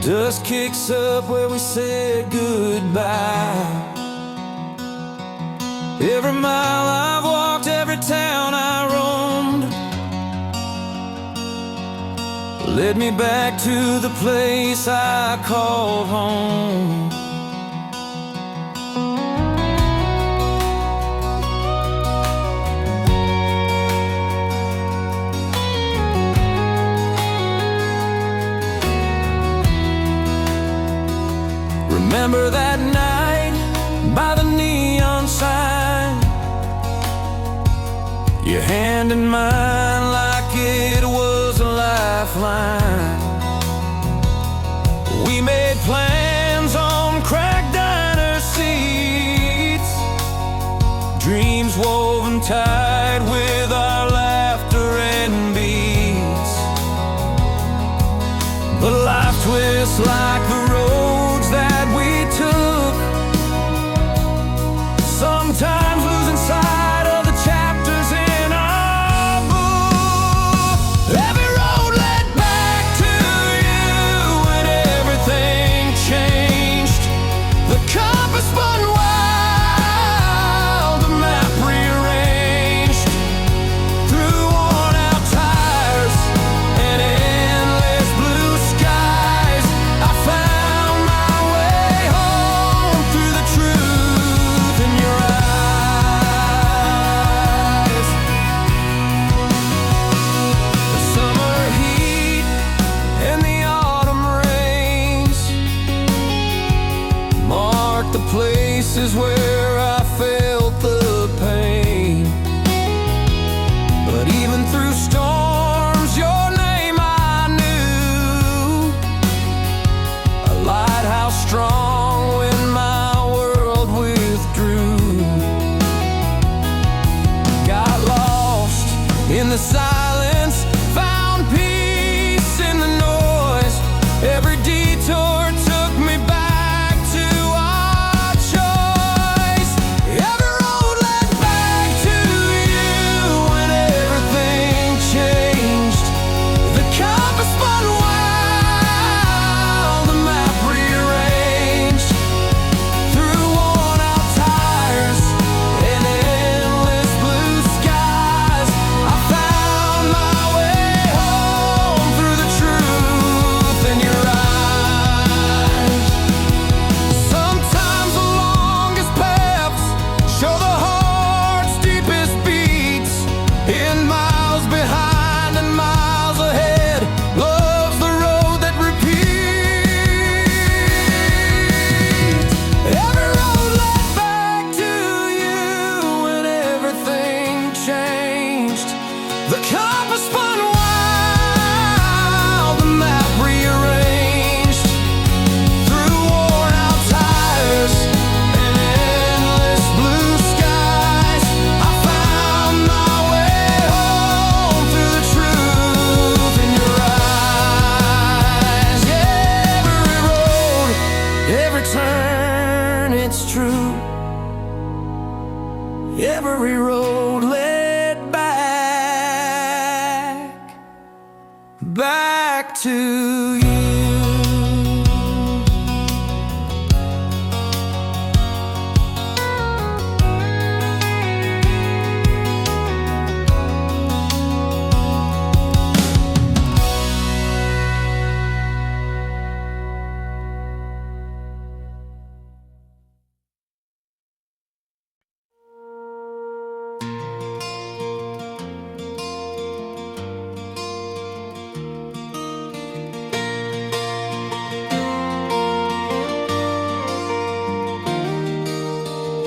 Dust kicks up where we said goodbye. Every mile I've walked, every town I roamed, led me back to the place I called home. Remember that night by the neon sign, your hand in mine like it was a lifeline. We made plans on cracked diner seats, dreams woven tight with our laughter and beats. But life twists like the roads that we took, sometimes losing sight of the chapters in our book. Every road led back to you and everything changed. The compass spun wild, the map rearranged. Through worn out tires and endless blue skies, I found my way home through the truth in your eyes. The summer heat and the autumn rains marked the places where I felt the pain. But even through storms, your name I knew, a lighthouse strong when my world withdrew. Got lost in the silence, found peace in the noise. Every detour took me back to our choice. Every road led back to you and everything changed. The compass spun wild, the map rearranged. Through worn out tires and endless blue skies, I found my way home through the truth in your eyes. Sometimes the longest paths show the heart's deepest beats. In miles behind and miles ahead, love's the road that repeats. Every road led back to you and everything changed. The compass spun wild, the map rearranged. Through worn out tires and endless blue skies, I found my way home through the truth in your eyes. Yeah, every road, every turn, it's true. Every road led back to you.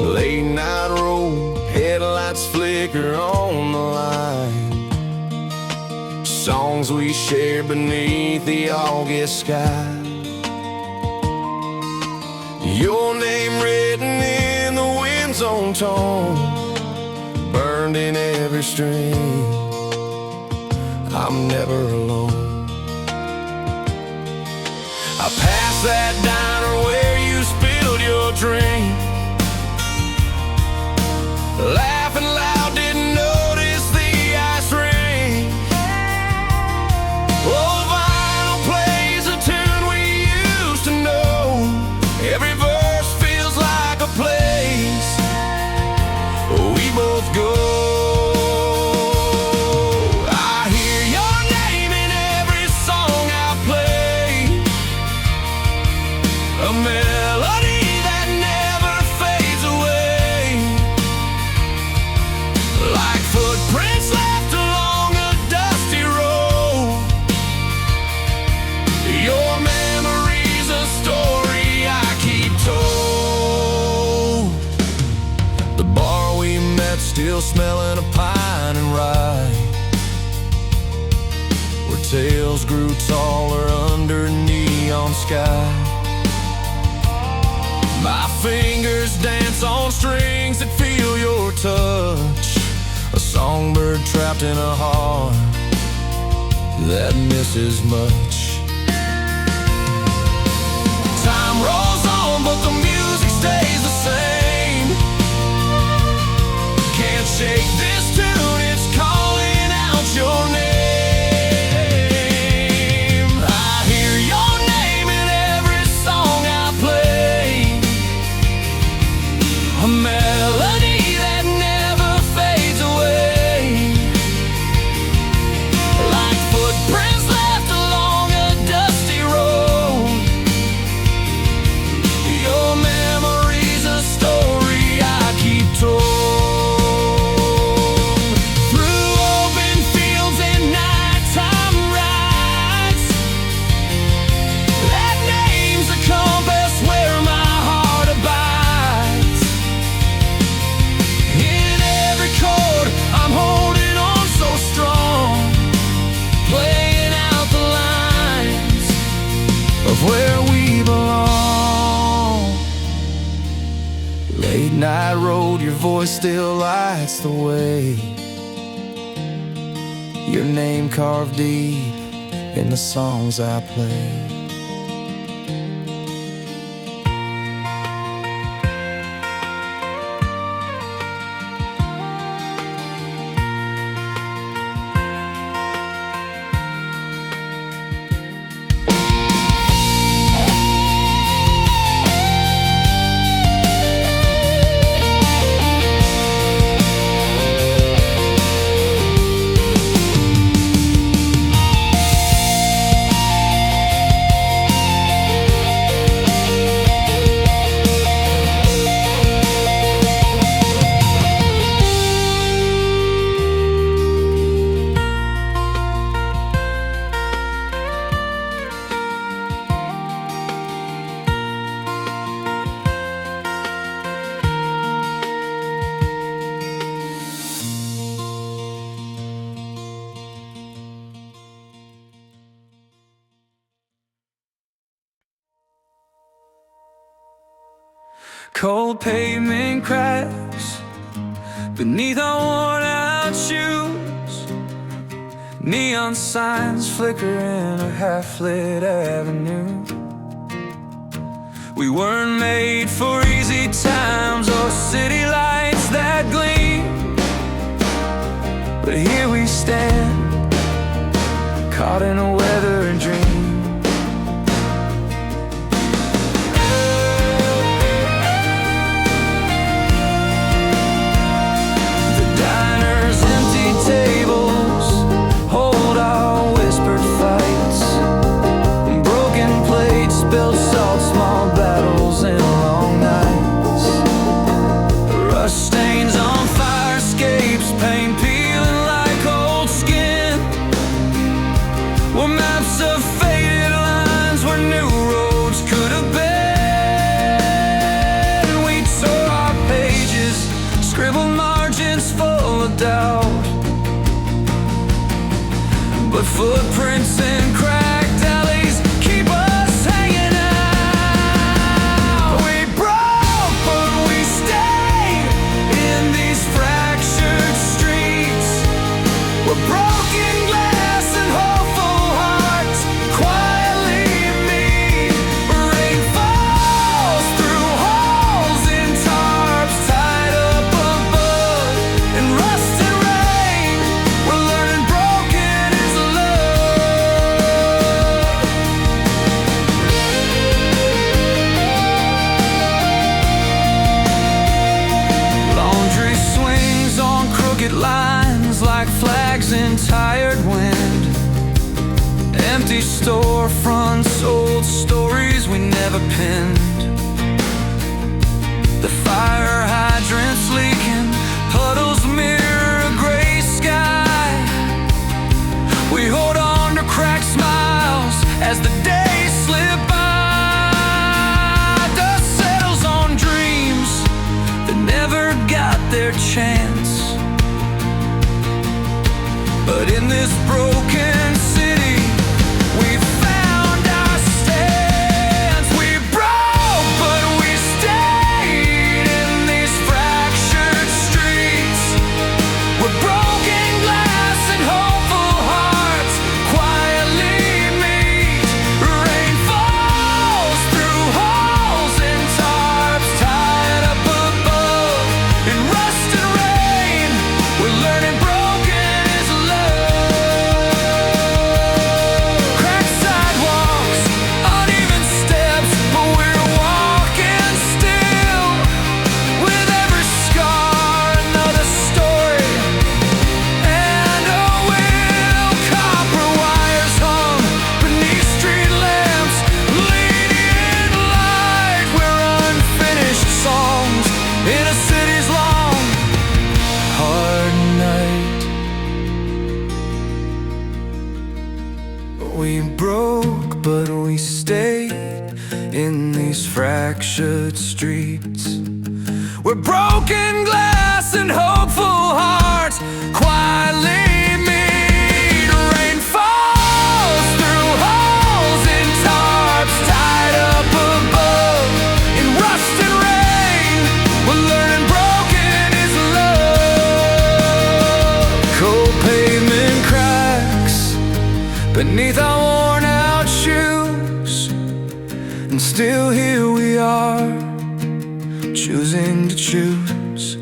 Late night road, headlights flicker on the line. Songs we share beneath the August sky. Your name written in the wind's own tone, burned in every string. I'm never alone. I passed that diner where you spilled your drink, laughing loud, didn't notice the ice ring. Oh, vinyl plays a tune we used still smelling of pine and rye, where tales grew taller under neon sky. My fingers dance on strings that feel your touch, a songbird trapped in a heart that misses much. Time rolls on, but the music stays the same. Can't shake this tune, it's calling out your name. I hear your name in every song I play, a melody that never fades away, like footprints left along a dusty road. Your memory's a story I keep told. Where we belong. Late night road, your voice still lights the way, your name carved deep in the songs I play. Cold pavement cracks beneath our worn-out shoes, neon signs flicker in a half-lit avenue. We weren't made for easy times or city lights that gleam, but here we stand, caught in a weathering dream. Tables hold our whispered fights, broken plates, spilled salt, small battles and long nights, rust stains on fire escapes, paint peeling like old skin, where maps of faded lines where new roads could have been. We tore our pages, scribbled margins full of doubt, but footprints in cracked alleys keep us hanging out. We broke, but we stayed in these fractured streets, where broken glass and hopeful hearts quietly meet. Rain falls through holes in tarps tied up above, and rusted rain, we're learning broken is laundry swings on crooked lines like flags in tired wind, empty storefronts, old stories we never pinned, the fire hydrants leaking, puddles mirror a gray sky. We hold on to cracked smiles as the days slip by. Dust settles on dreams that never got their chance. this broken city, we found our stance. We broke, but we stayed in these fractured streets. We're broken glass and hopeful hearts quietly meet. Rain falls through holes in tarps tied up above. In rust and rain, we're learning broken is love. Cracked sidewalks, uneven steps, but we're walking still. With every scar, another story and a will. Copper wires hung beneath street lamps, leading light. We're unfinished songs in a city's long, hard night. We broke, but we stayed in these fractured streets. We're broken glass and hopeful hearts quietly meet. Rain falls through holes in tarps tied up above. In rust and rain, we're learning broken is love. Cold pavement cracks beneath our worn out shoes, and still here we are, choosing to choose.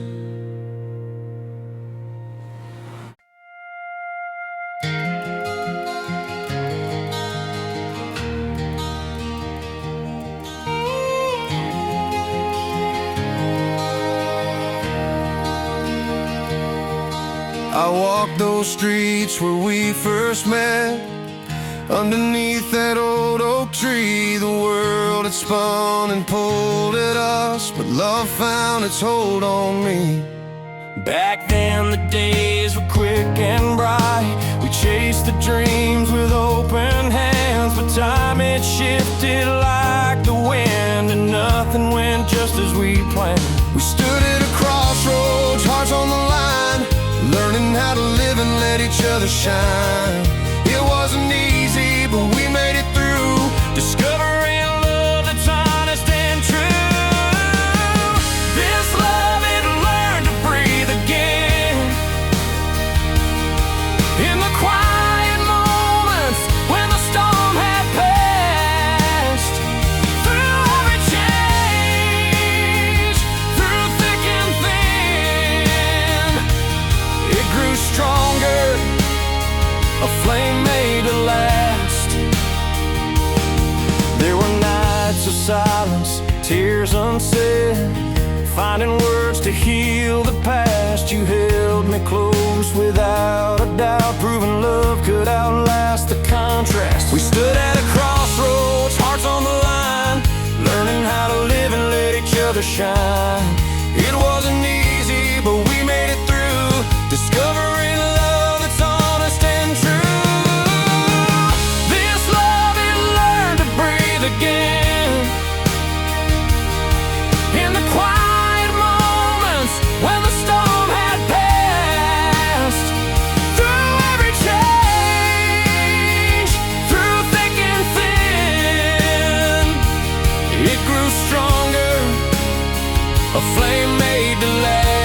I walked those streets where we first met. Underneath that old oak tree, the world had spun and pulled at us, but love found its hold on me. Back then the days were quick and bright. We chased the dreams with open hands, but time had shifted like the wind, and nothing went just as we planned. We stood at a crossroads, hearts on the line, learning how to live and let each other shine. It wasn't easy, but we made it through, discovering love that's honest and true. This love, it learned to breathe again. In the quiet moments when the storm had passed. Through every change, through thick and thin, it grew stronger, a flame made to last. There were nights of silence, tears unsaid, finding words to heal the past. You held me close without a doubt, proving love could outlast the contrast. We stood at a crossroads, hearts on the line, learning how to live and let each other shine. It wasn't easy, but we made it through, discovering love that's honest and true. This love, it learned to breathe again. In the quiet moments when the storm had passed. Through every change, through thick and thin, it grew stronger, a flame made to last.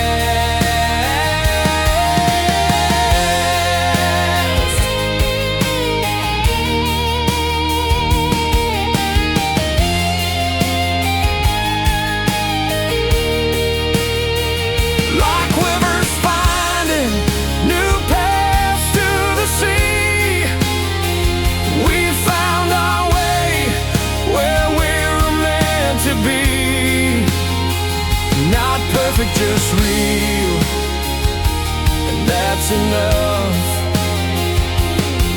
Like rivers finding new paths to the sea, we found our way where we were meant to be. Not perfect, just real, and that's enough.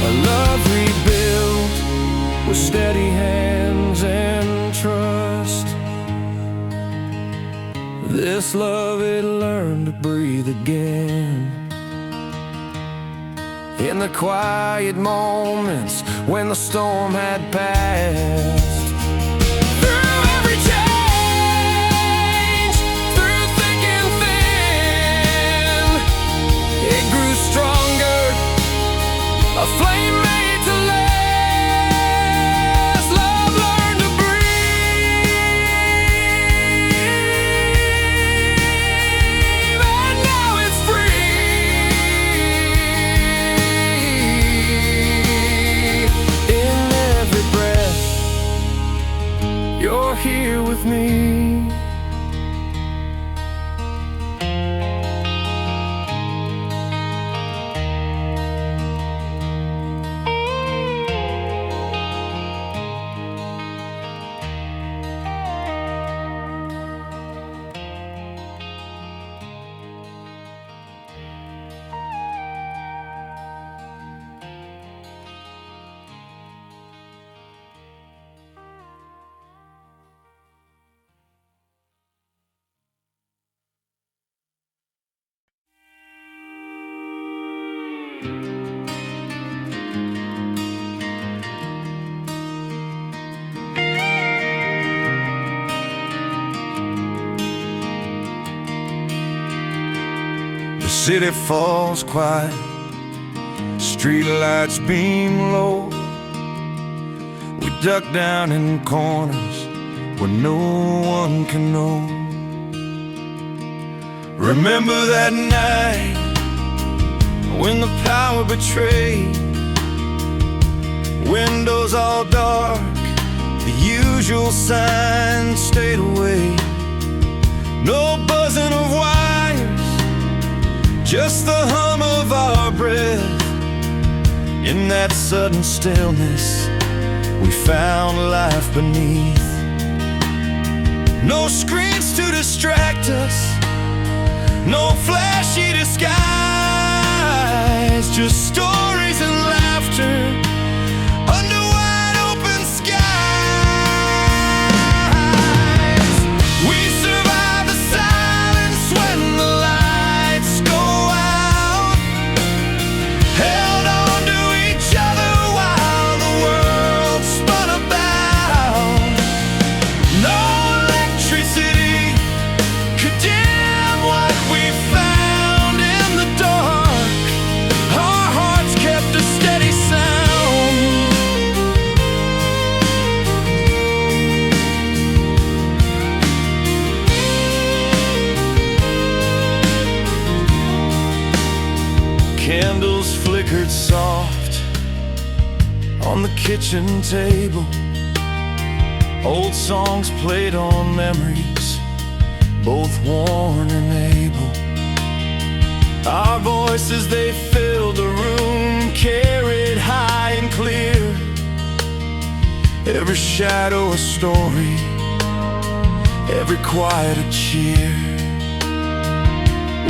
A love rebuilt with steady hands and trust. This love, it learned to breathe again. In the quiet moments when the storm had passed. Through every change, through thick and thin, it grew stronger, city falls quiet, streetlights beam low. We duck down in corners where no one can know. Remember that night when the power betrayed, windows all dark, the usual signs stayed away. No buzzing of wires, just the hum of our breath. In that sudden stillness, we found life beneath. No screens to distract us, no flashy disguise, just stories and laughter under wide open skies. We survive the silence when the lights go out, held on to each other while the world spun about. No electricity could dim what we found in the dark. Our hearts kept a steady sound. Candles flickered soft on the kitchen table. Old songs played on memories, both worn and able. Our voices, they filled the room, carried high and clear. Every shadow a story, every quiet a cheer.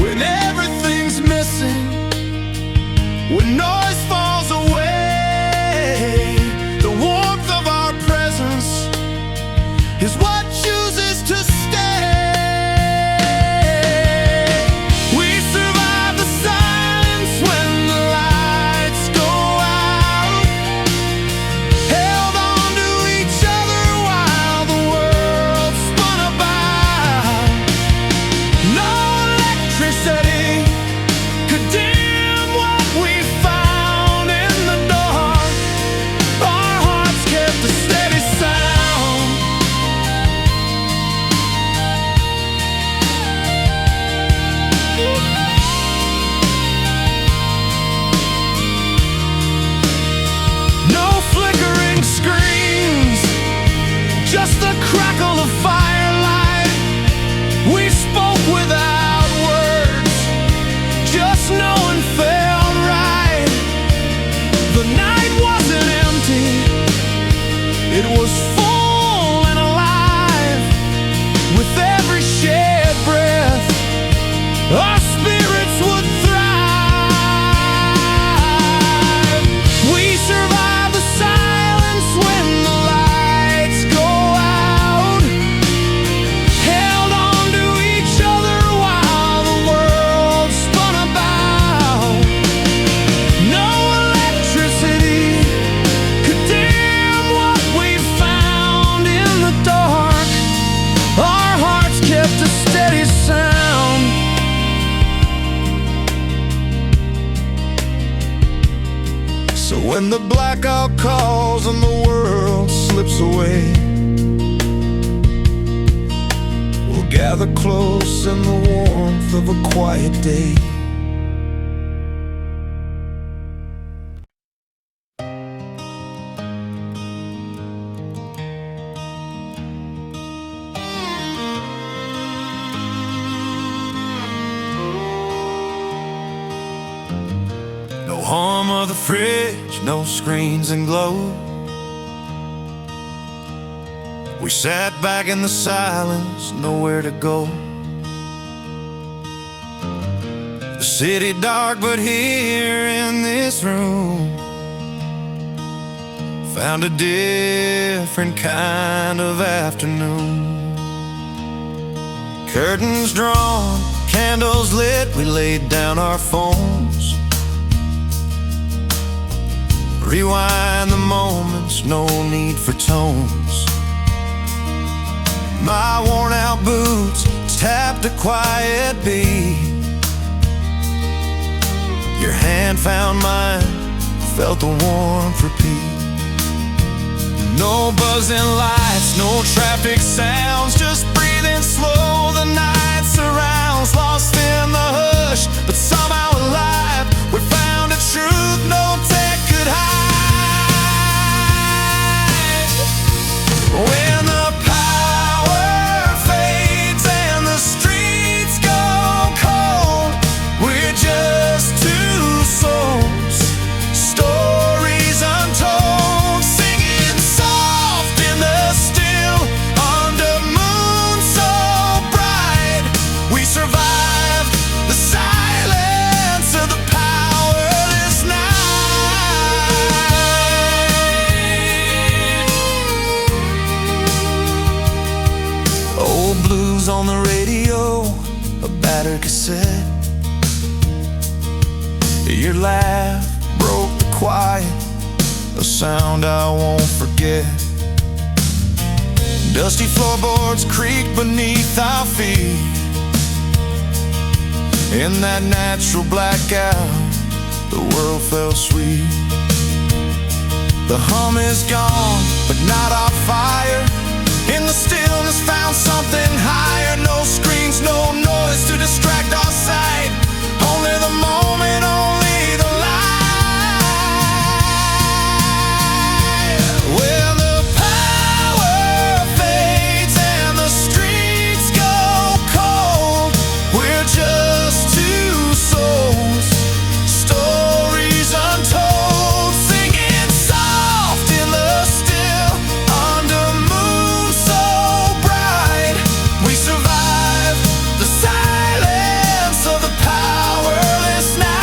When everything's missing, when noise falls away, the warmth of our presence is what chooses to stay. We survive the silence when the lights go out, held on to each other while the world spun about. No electricity could dim what we found in the dark. Our hearts kept a steady sound. No flickering screens, just the crackle of firelight. We spoke without words, just knowing felt right. The night wasn't empty, it was full and alive. With every shared breath, our spirits would thrive. We survive the silence when the lights go out, held on to each other while the world spun about. No electricity could dim what we found in the dark. Our hearts kept a steady sound. So when the blackout calls and the world slips away, we'll gather close in the warmth of a quiet day. No hum of the fridge, no screens and glow. We sat back in the silence, nowhere to go. The city dark, but here in this room, found a different kind of afternoon. Curtains drawn, candles lit, we laid down our phones. Rewind the moments, no need for tones. My worn out boots tapped a quiet beat. Your hand found mine, felt the warmth repeat. No buzzing lights, no traffic sounds, just breathing slow. The night surrounds, lost in the hush, but somehow alive. We found a truth no tech could hide. When the power fades and the streets go cold, we're just two souls, stories untold, singing soft in the still, under moon so bright. We survived the silence of the powerless night. Old blues on the radio, a battered cassette. Your laugh broke the quiet, a sound I won't forget. Dusty floorboards creak beneath our feet. In that natural blackout, the world felt sweet. The hum is gone, but not our fire. In the stillness found something higher. No screens, no noise to distract our sight. Only the moment, only the light. When the power fades and the streets go cold, we're just two souls, stories untold, singing soft in the still, under moon so bright. We survived the silence of the powerless night.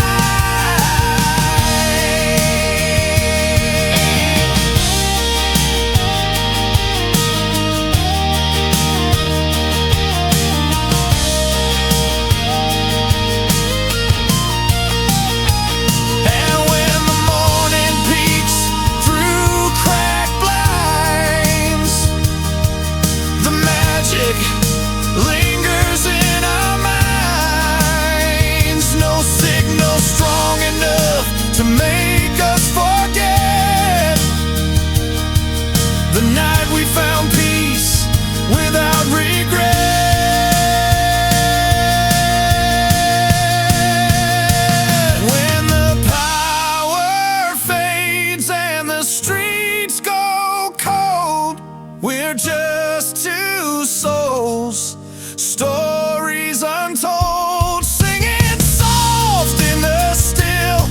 And when the morning peeks through cracked blinds, the magic lingers in our minds. No signal strong enough to make us forget the night we found peace without regret. When the power fades and the streets go cold, we're just two souls, stories untold, singing soft in the still,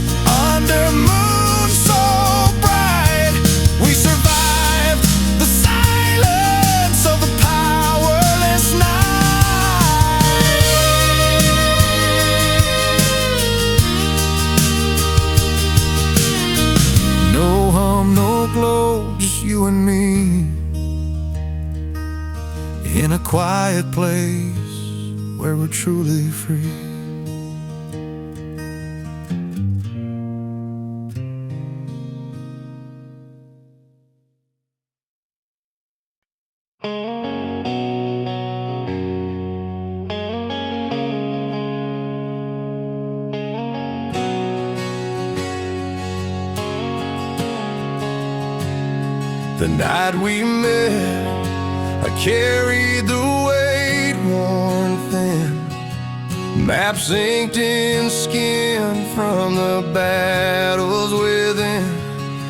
under moon so bright. We survived the silence of the powerless night. No hum, no glow, just you and me, in a quiet place where we're truly free. The night we met, I carried the weight worn thin, maps inked in skin from the battles within,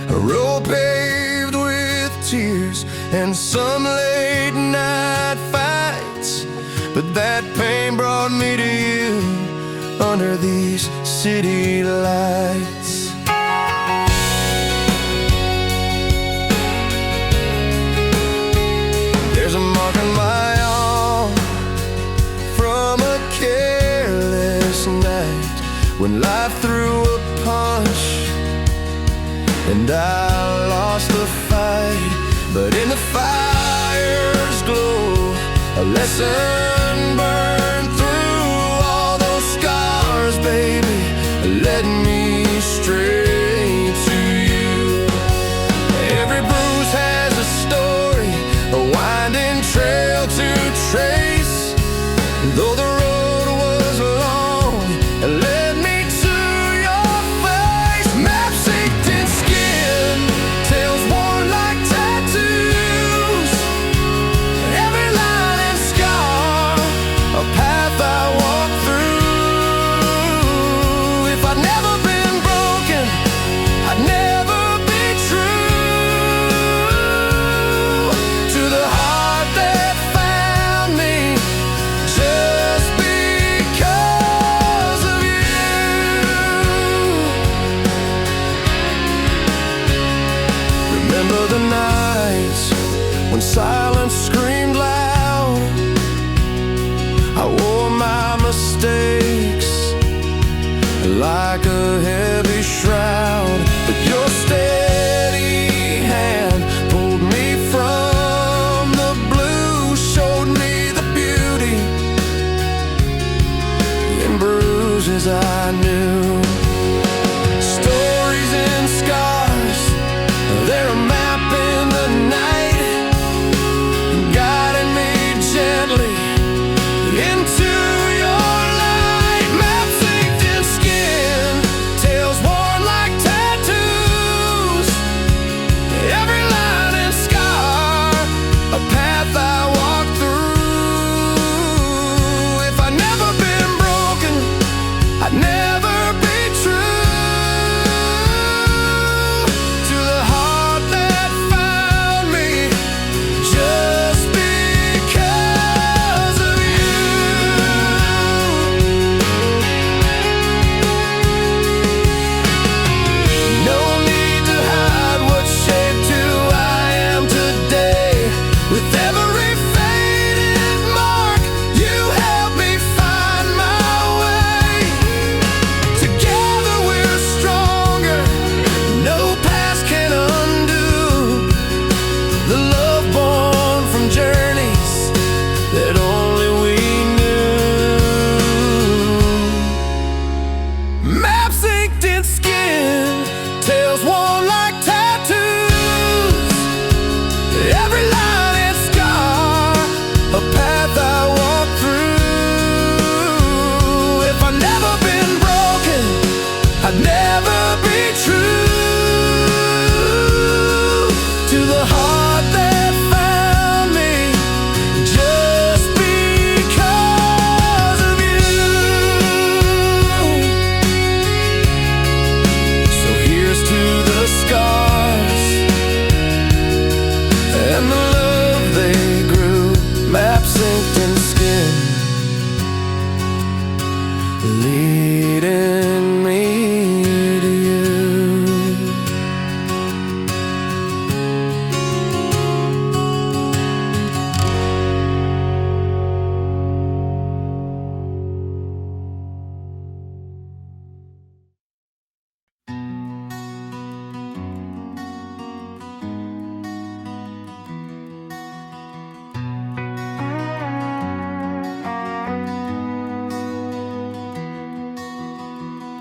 a road paved with tears and some late night fights. But that pain brought me to you under these city lights. There's a mark on my arm from a careless night when life threw a punch and I lost the fight. But in the fire's glow, a lesson burned through all those scars, baby, led me straight to you. Every bruise has a story, a winding trail to trace. Though the road was long, it led me to your Remember the nights when silence screamed loud. I wore my mistakes like a heavy shroud, but your steady hand pulled me from the blue, showed me the beauty in bruises I knew. Stories and scars, they're a map in the night, guiding me gently into your light. Maps inked in skin, tales worn like tattoos, every line and scar, a path I walk through. If I'd never been broken, I'd never be true to the heart that found me just because of you. No need to hide what shaped who I am today. With every faded mark, you helped me find my way. Together we're stronger, no past can undo the love born from journeys that only we knew. Maps inked in skin, tales worn like tattoos, every line and scar, a path I walk through. If I'd never been broken, I'd never be true to the heart that found me just because of you. So here's to the scars and the love they grew. Maps inked in skin, leading me to you.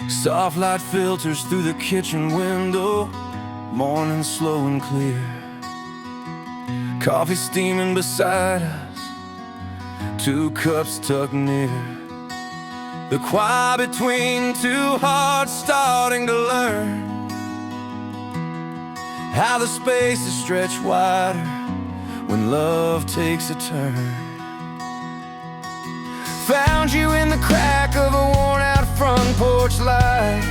Soft light filters through the kitchen window, morning slow and clear. Coffee steaming beside us, 2 cups tucked near. The quiet between 2 hearts starting to learn how the spaces stretch wider when love takes a turn. Found you in the crack of a worn-out front porch light.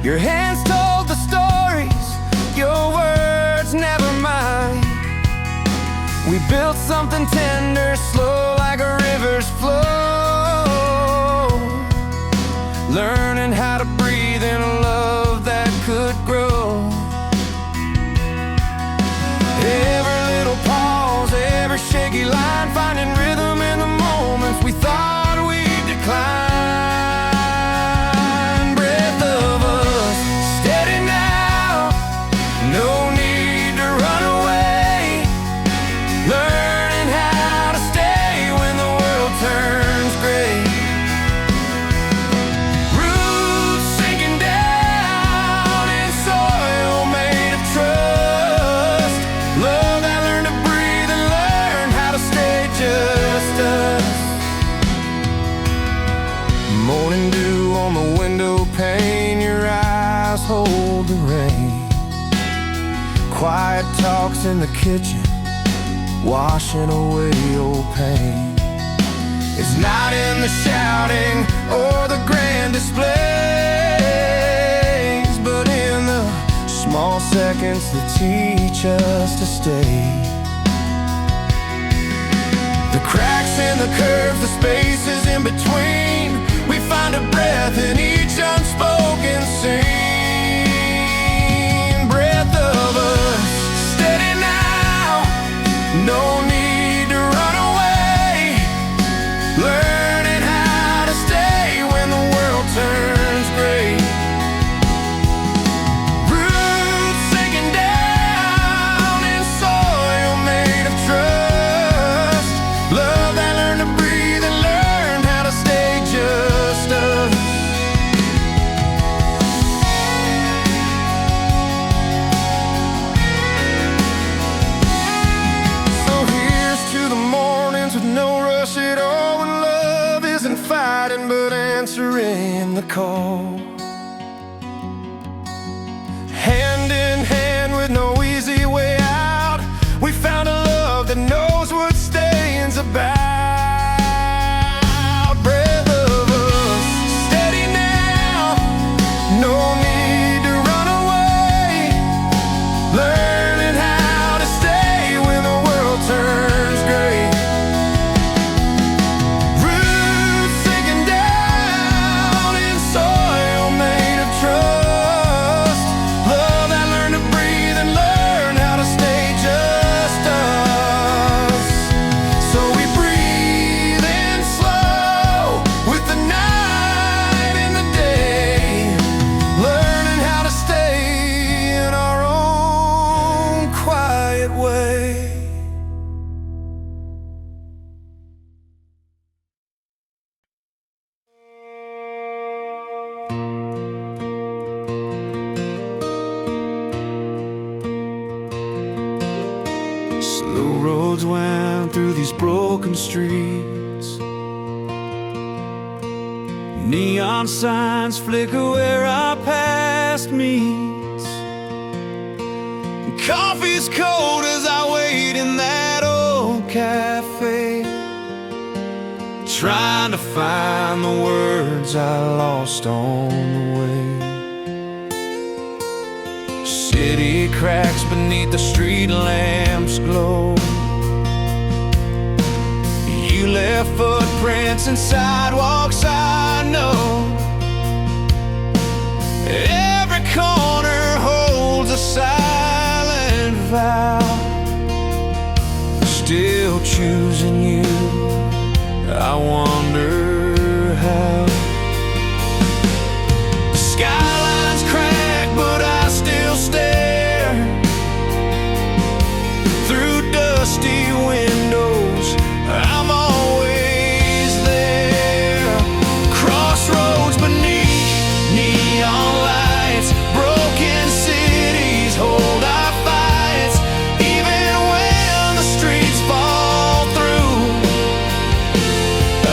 Your hands told the stories, your words never mine. We built something tender, slow like a river's flow, learning how to breathe in a love that could grow. Every little pause, every shaky line, finding rhythm in the moments we thought we'd decline. Breath of us, steady now, no need to run away. Learning how to stay when the world turns gray. Roots sinking down in soil made of trust. Love that learned to breathe and learn how to stay just us. Morning dew on the window pane, your eyes hold the rain. Quiet talks in the kitchen, washing away old pain. It's not in the shouting or the grand displays, but in the small seconds that teach us to stay. The cracks in the curves, the spaces in between, we find a breath in each unspoken scene. call. Hand in hand with no easy way out, we found a love that knows what staying's about. Breath of us, steady now, no need to run away. Learning how to stay when the world turns gray. Roots sinking down in soil made of trust. Love that learned to breathe and learn how to stay just us. So we breathe in slow with the night and the day, learning how to stay in our own quiet way. Slow roads wound through these broken streets. Neon signs flicker where our past meets. Coffee's cold as I wait in that old cafe, trying to find the words I lost on the way. City cracks beneath the street lamps glow. You left footprints and sidewalks I know. Every corner holds a silent vow. Still choosing you, I wonder how. Skylines crack, but I still stare through dusty windows. I'm always there. Crossroads beneath neon lights, broken cities hold our fights. Even when the streets fall through,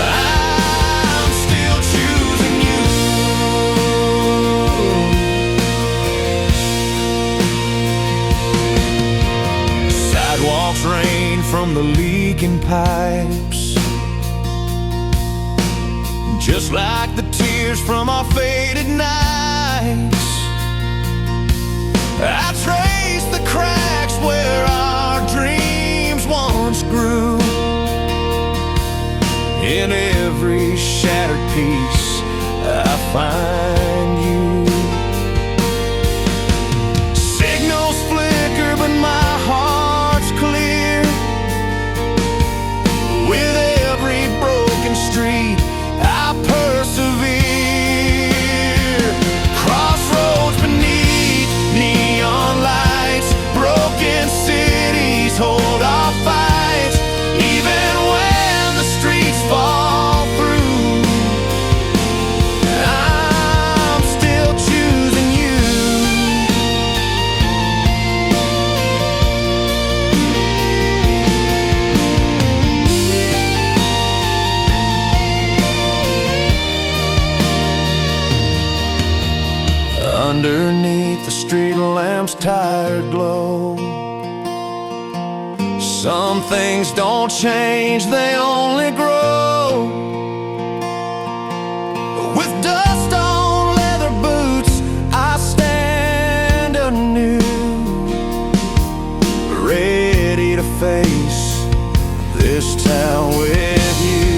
I'm still choosing you. Sidewalks rain from the leaking pipes, just like the tears from our faded nights. I trace the cracks where our dreams once grew. In every shattered piece I find you. Signals flicker but my heart's clear. With every broken street I persevere. Crossroads beneath neon lights, broken cities hold our fights. Even when the streets fall through, I'm still choosing you. Underneath the street lamp's tired glow, some things don't change, they only grow. With dust on leather boots, I stand anew, ready to face this town with you.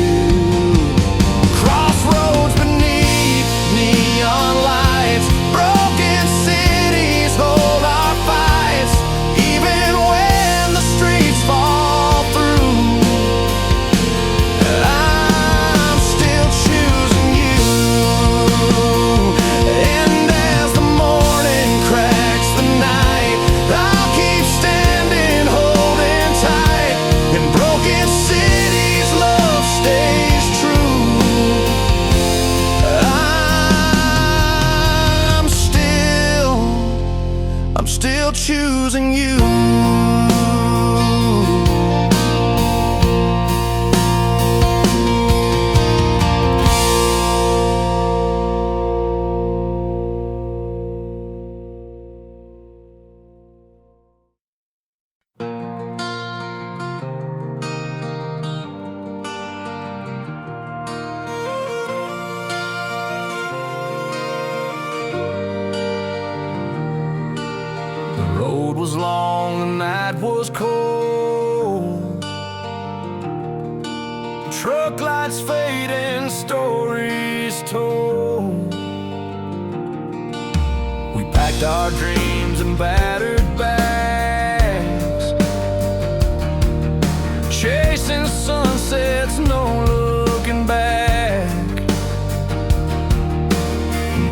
Crossroads beneath neon lights, broken cities hold our fights. Even when the streets fall through, I'm still choosing you. And as the morning cracks the night, I'll keep standing, holding tight. In broken cities, love stays true. I'm still choosing you. was long, the night was cold. Truck lights fading, stories told. We packed our dreams in battered bags, chasing sunsets, no looking back.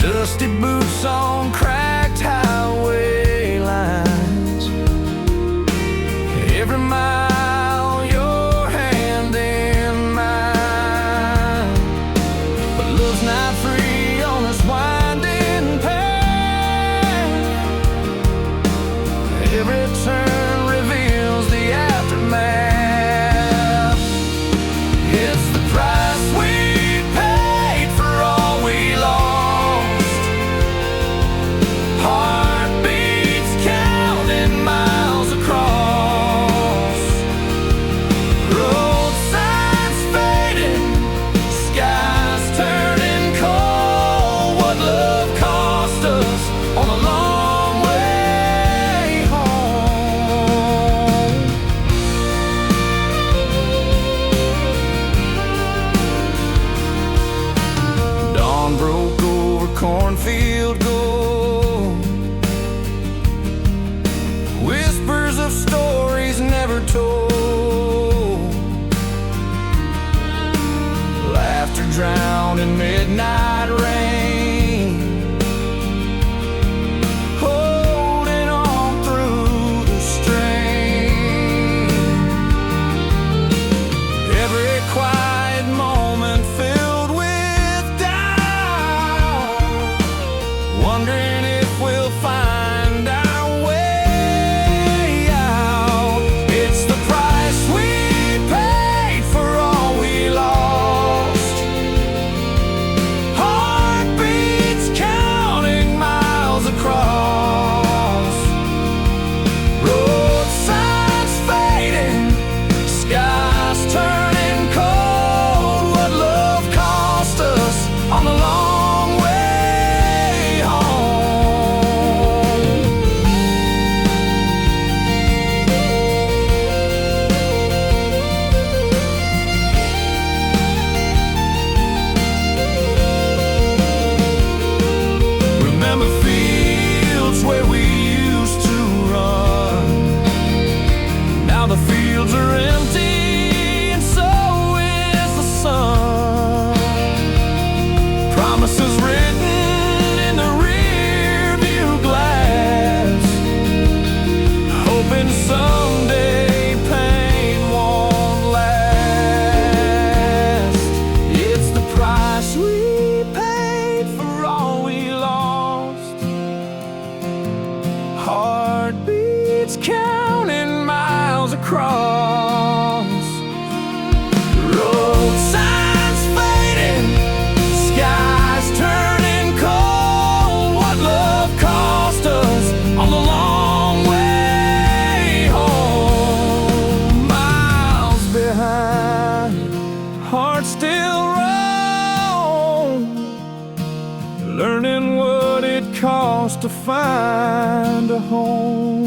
Dusty boots on cracked highway lines. Every mile your hand in mine, but love's not free on this winding path. Every turn reveals the aftermath. It's the price we paid for all we lost. Heartbeats counting miles across. Road signs fading, skies turning cold. What love cost us on a long way home. Dawn broke over cornfield gold, whispers of stories never told. Laughter drowned in midnight rain, holding on through the strain. Every quiet moment filled with doubt, wondering if we'll find our way out. It's the price we paid for all we lost. Heartbeats counting miles across. Road signs fading, skies turning cold. What love cost us on the long way home. Remember fields where we used to run. Now the fields are empty and so is the sun. Promises written in the rear view glass, hoping someday pain won't last. It's the price we paid for all we lost. Heartbeats counting miles across. Road signs fading, skies turning cold. What love cost us on the long way home. Miles behind, heart still roam, learning what it costs to find a home.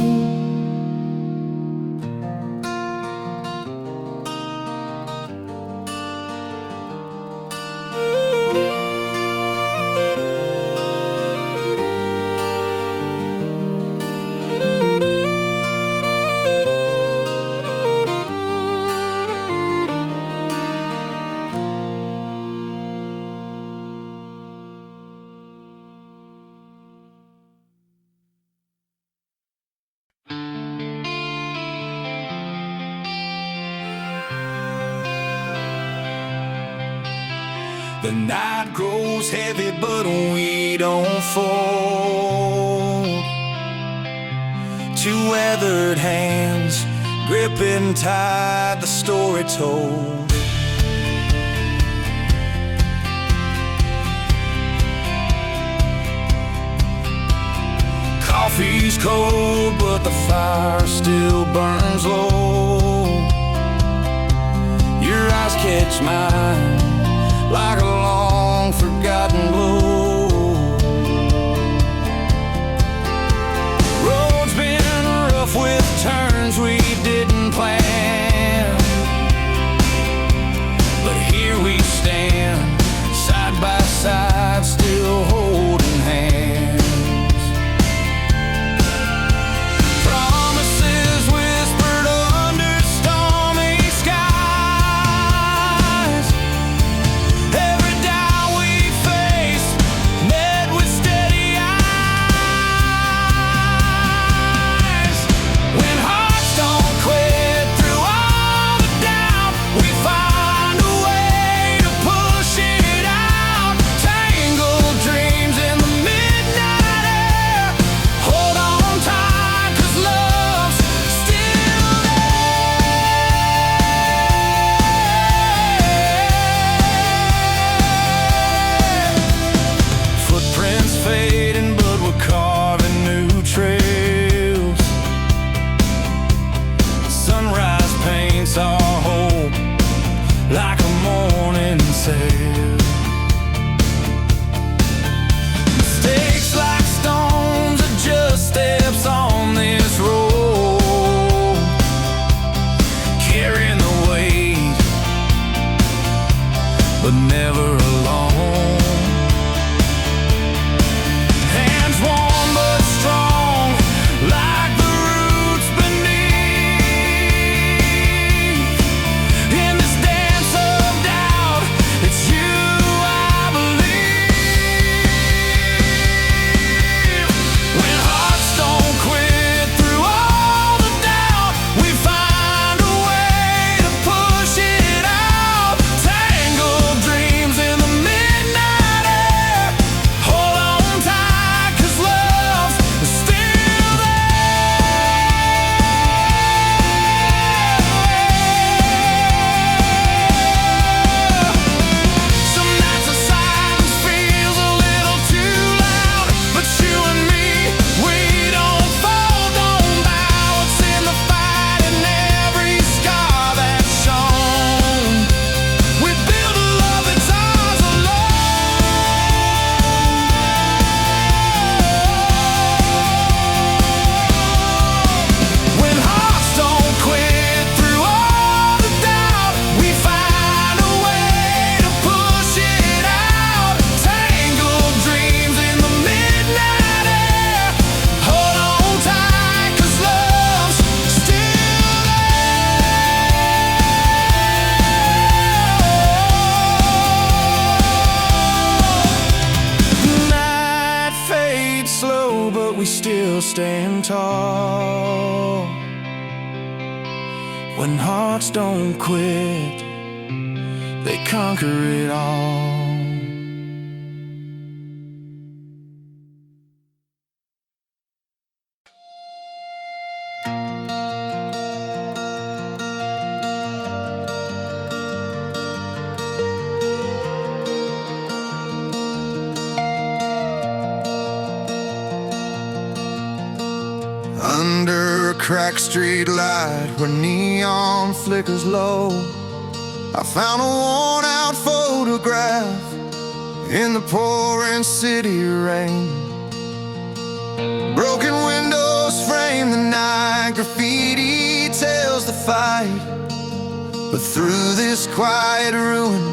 The night grows heavy, but we don't fold. Two weathered hands gripping tight, the story told. Coffee's cold, but the fire still burns low. Your eyes catch mine like a long forgotten blow. Road's been rough turns we didn't plan. But here we stand, side by side, still holding hands. Promises whispered under stormy skies. Every doubt we faced met with steady eyes. When hearts don't quit through all the doubt, we find a way to push it out. Tangled dreams in the midnight air. Hold on tight, 'cause love's still there. Footprints fading, but we're carving new trails. Sunrise paints our hope like a morning sail. Mistakes like stones are just steps on this road, carrying the weight, but never alone. Hands warm but strong, like the roots beneath. In this dance of doubt, it's you I believe. When hearts don't quit through all the doubt, we find a way to push it out. Tangled dreams in the midnight air. Hold on tight, 'cause love's still there. Some nights the silence feels a little too loud, but you and me, we don't fall, don't bow. It's in the fight and every scar that's shown. We build a love that's ours alone. When hearts don't quit through all the doubt, we find a way to push it out. Tangled dreams in the midnight air. Hold on tight, 'cause love's still there. Night fades slow, but we still stand tall. When hearts don't quit, they conquer it all. Under a cracked street light where neon flickers low, I found a worn out photograph in the pouring city rain. Broken windows frame the night, graffiti tells the fight. But through this quiet ruin,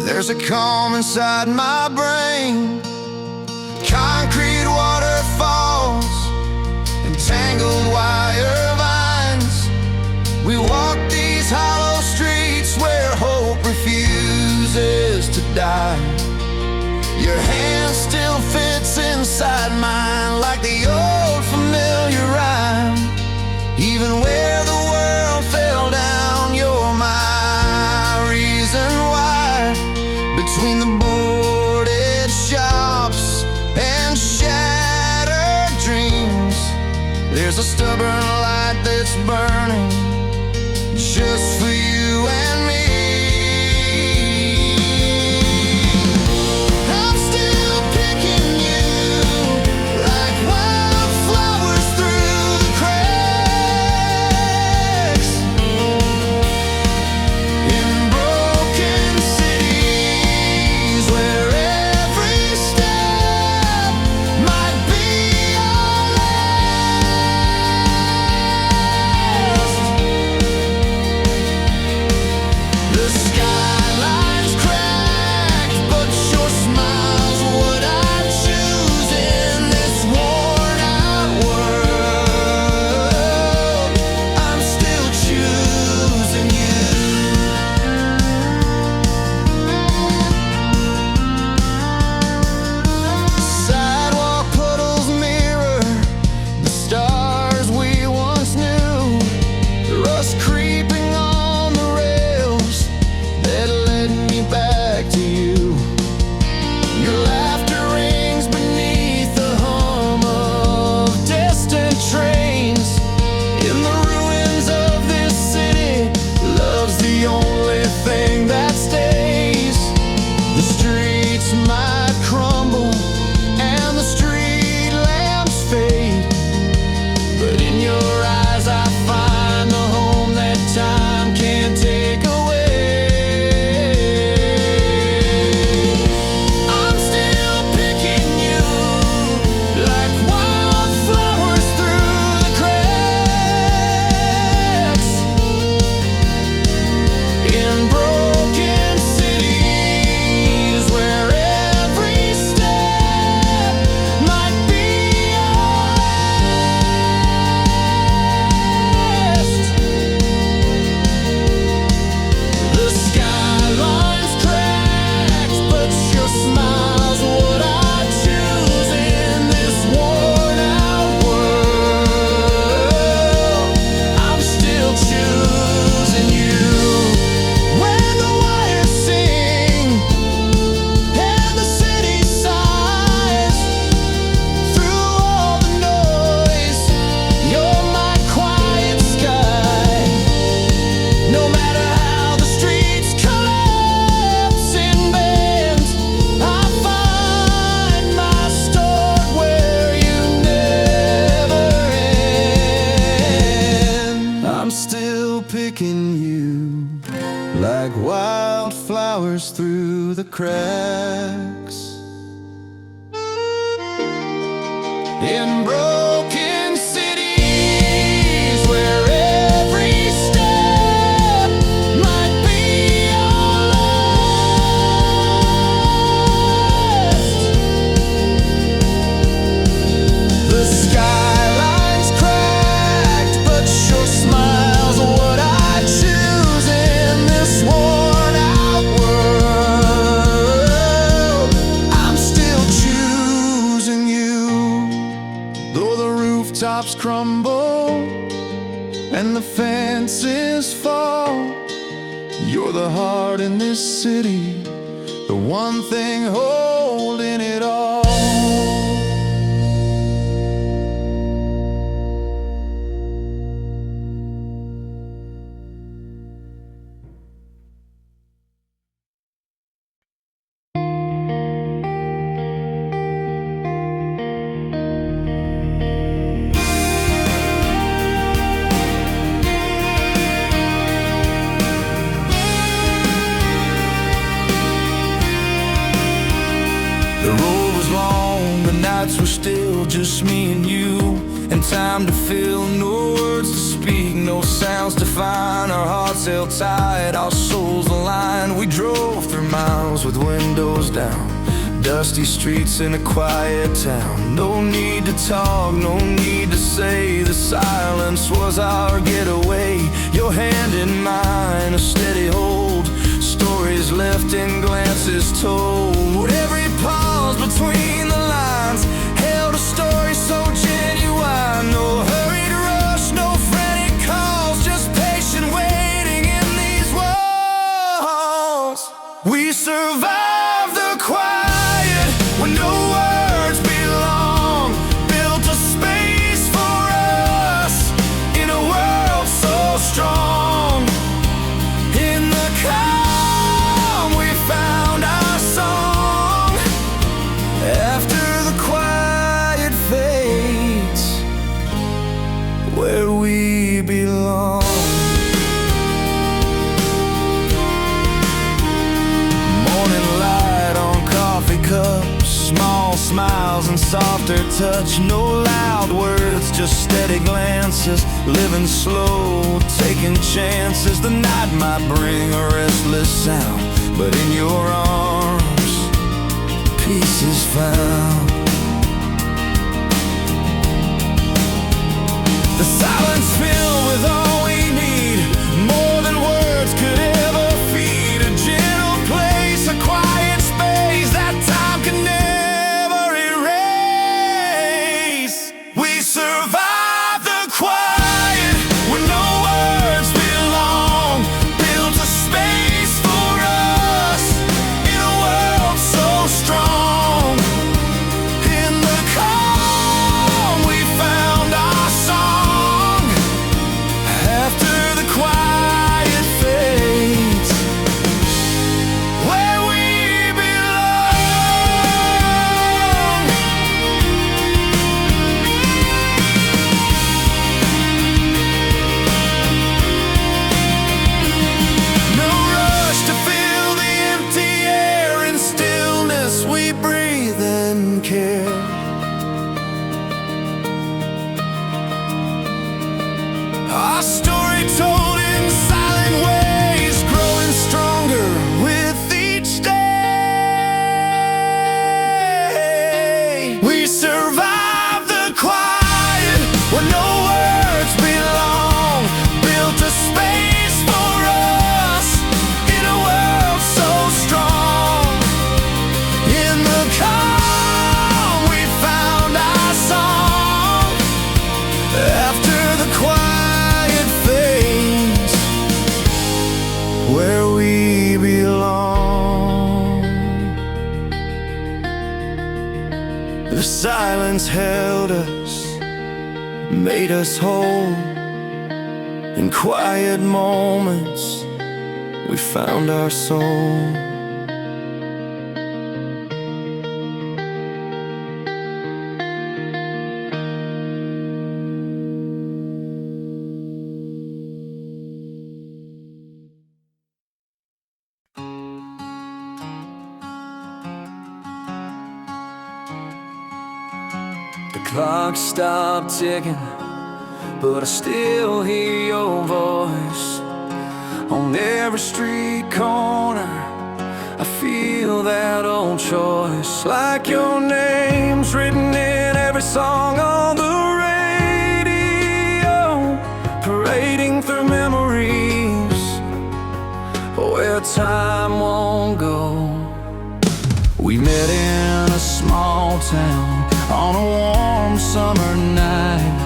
there's a calm inside my brain. Concrete waterfalls and tangled wire vines. We walk these hollow streets where hope refuses to die. Your hand still fits inside mine like the old familiar rhyme. Even where the world fell down, you're my reason why. Between the boarded shops and shattered dreams, there's a stubborn light that's burning just for you and me. I'm still picking you like wildflowers through the cracks. In broken cities where every step might be your last. flowers through the cracks. In broken cities where every step might be your last. The skyline's cracked, but your smile's what I choose in this worn-out world. I'm still choosing you. Though the rooftops crumble and the fences fall, you're the heart in this city, the one thing holding it all. The road was long, the nights were still just me and you, and time to fill, no words to speak, no sounds to find. Our hearts held tight, our souls aligned. We drove through miles with windows down, dusty streets in a quiet town. No need to talk, no need to say, the silence was our getaway. Your hand in mine, a steady hold, stories left in glances told. Every pause between the lines held a story so genuine. No hurried rush, no frantic calls, just patient waiting in these walls. We survived the quiet when no words belong, built a space for us in a world so strong. In the calm we found our song. After the quiet fades, where we belong. Morning light on coffee cups, small smiles and softer touch. No loud words, just steady glances, living slow, taking chances. The night might bring a restless sound, but in your arms, peace is found. The silence filled with all we need, more than words could ever feed. A gentle place, a quiet space that time can never erase. We survived the quiet when no words belong, built a space for us in a world so strong. In the calm we found our song. After the quiet fades, where we belong. No rush to fill the empty air, in stillness we breathe and care. Our story told in silent ways, growing stronger with each day. We survived the quiet where no words belong, built a space for us in a world so strong. In the calm we found our song. After the quiet fades, where we belong. The silence held us, made us whole. In quiet moments, we found our soul. clock stopped ticking, but I still hear your voice. On every street corner I feel that old choice, like your name's written in every song on the radio, parading through memories where time won't go. We met in a small town on a warm summer night.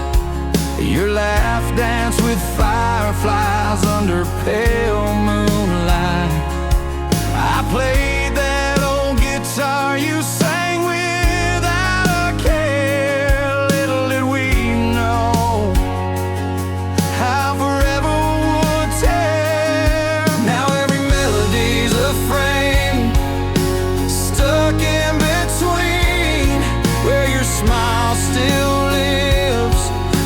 Your laugh danced with fireflies under pale moonlight. I played that old guitar you sang without a care. Little did we know how forever would tear. Now every melody's a frame stuck in between, where your smile still lives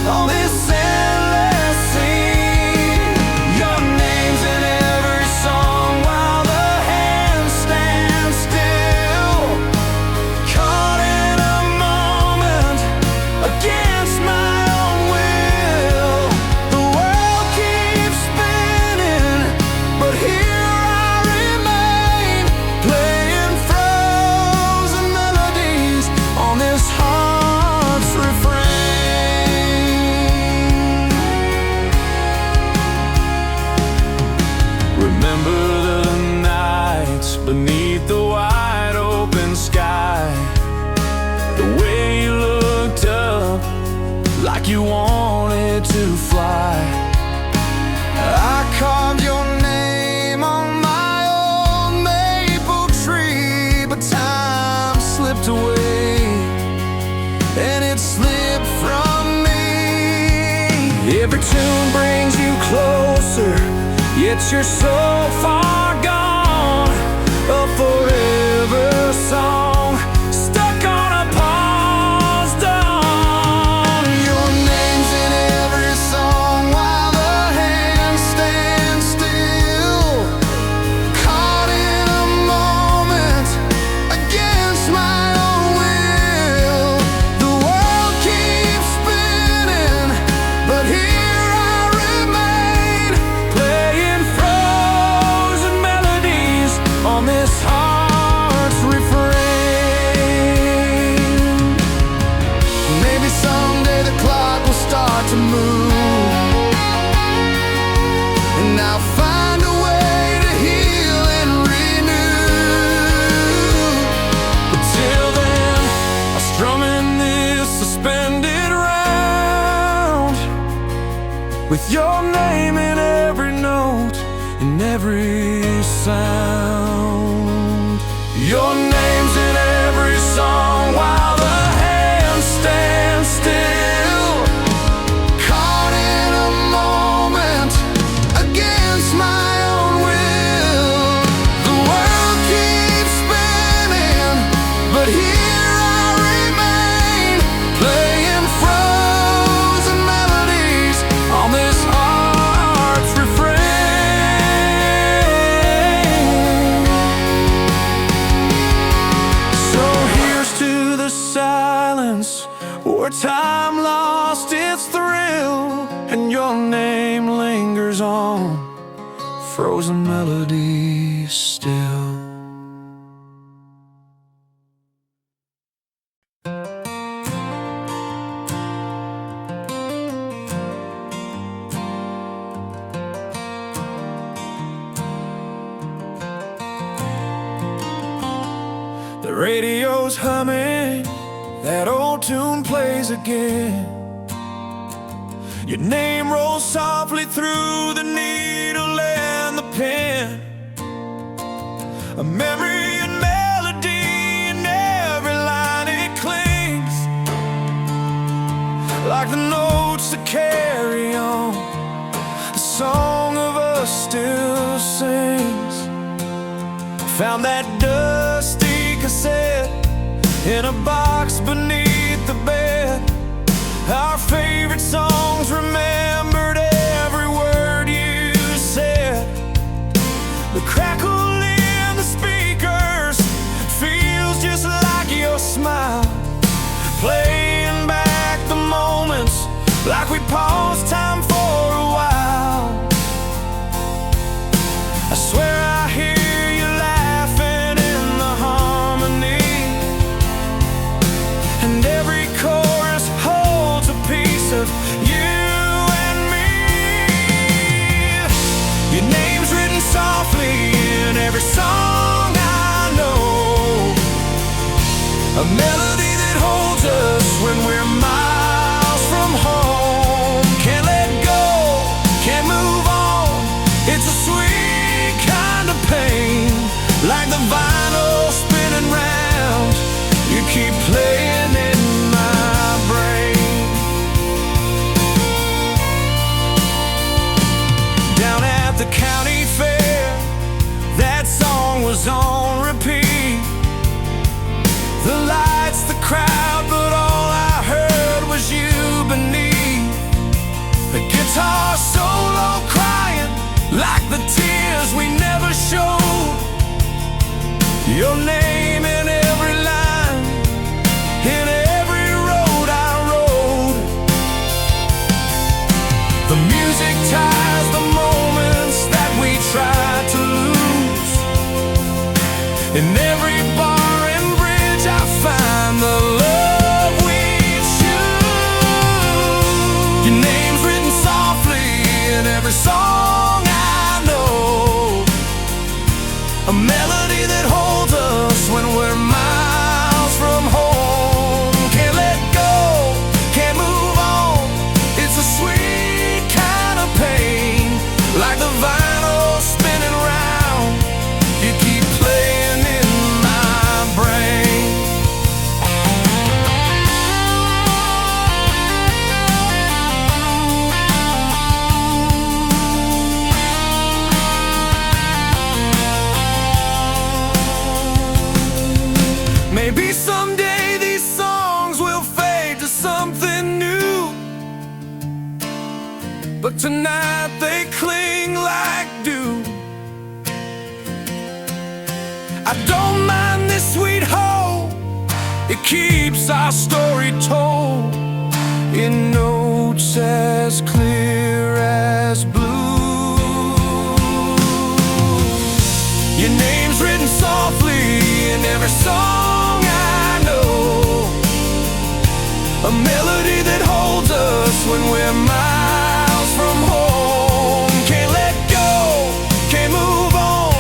on this endless scene. Your name's in every song while the hands stand still, caught in a moment against my own will. The world keeps spinning, but here I remain, playing frozen melodies on this heart's refrain. Remember the nights beneath the wide open sky, the way you looked up like you wanted to fly. I carved your name on my old maple tree, but time slipped away and it slipped from me. Every tune brings you closer, yet you're so far gone. A forever song stuck on a paused dawn. Your name's in every song while the hands stand still, caught in a moment against my own will. The world keeps spinning, but here I remain, playing frozen melodies on this heart's refrain. Maybe someday the clock will start to move, and I'll find a way to heal and renew. But till then, I'll strum in this suspended round, with your name in every note, in every sound. Your name's in every song while the hands stand still, caught in a moment against my own will. The world keeps spinning, but here I remain, playing frozen melodies on this heart's refrain. So here's to the silence where time lost its thrill, and your name lingers on, frozen melodies still. The radio's humming, that old tune plays again. Your name rolls softly through the needle and the pen, a memory and melody in every line it clings, like the notes that carry on, the song of us still sings. Found that dusty cassette in a box beneath the bed, our favorite songs remembered, every word you said. The crackle in the speakers feels just like your smile, playing back In every bar and bridge I find the love we choose. Your name's written softly in every song I know, a melody that holds us when we're miles from home. Can't let go, can't move on. It's a sweet kind of pain, like the vinyl spinning round. You keep playing in my brain. Maybe someday these songs will fade to something new, but tonight they cling like dew. I don't mind this sweet hope, it keeps our story told in notes as clear as blue. Your name's written softly in every song I know, a melody that holds us when we're miles from home. Can't let go, can't move on.